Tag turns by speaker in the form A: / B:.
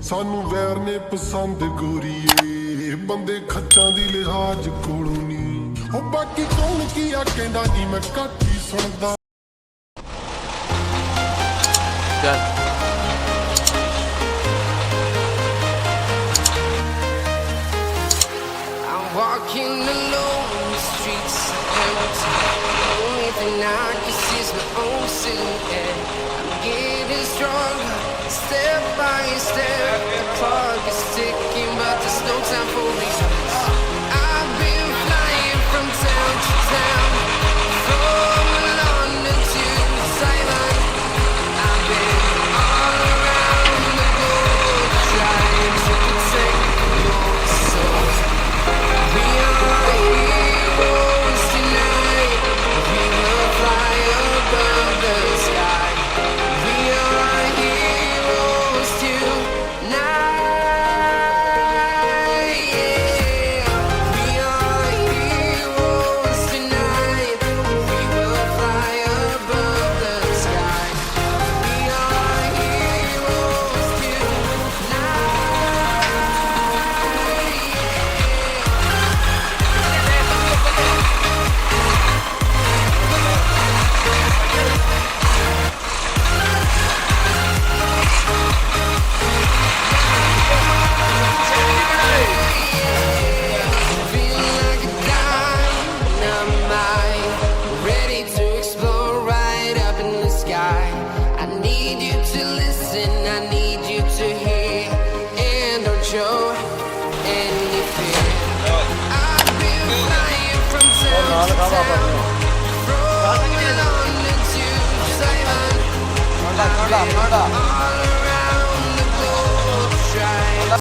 A: सानू वैर ने पसंद गोरीए बंदे खच्चां दी लिहाज कोलों नी ओ बाकी कौन किया कहंदा जी मैं घट ही सुनदा
B: Walking alone, the streets are empty. The only thing I can see is my own silhouette. I'm getting stronger, step by step. The clock is ticking, but there's no time for regrets. I've been flying from town to town, from London to Thailand. I've been all around the globe, trying to protect your soul. We are heroes tonight. We will fly above the sky. We are heroes tonight. Yeah. We are heroes tonight. We will fly above the sky. We are heroes tonight. Feel like a dynamite, ready to explode right up in the sky. I need you to listen, I need you to hear, and don't show any fear. I've been flying from town to town, from London to Taiwan. I've been all